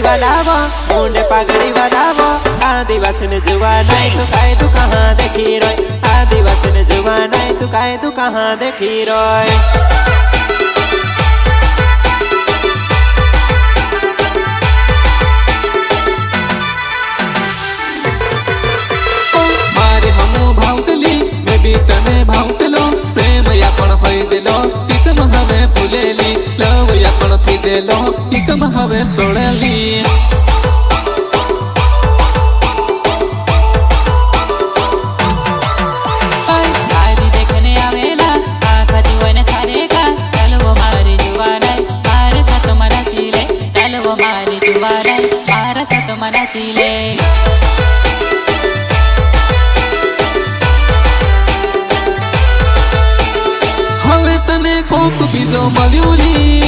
बनावो मुंडे पागड़ी बनावो आदिवासी ने जुआ नहीं तू काहे तू कहाँ देखी रोय आदिवासी ने जुआ नहीं तू काहे तू कहाँ देखी रोय मारे हमू भावतली मैं भी तने भावतलो प्रेम यापण होई देलो इकम हवे भूलेली लव यापण थी देलो इकम हवे सोड़ेली शादी देखने आवेला आखा जीवन सारेगा चल वो मारी जुआ नहीं मारे साथ मना चिले चल वो मारी जुआ नहीं मारे साथ मना चिले हवे तने कोक बीजो मल्यूली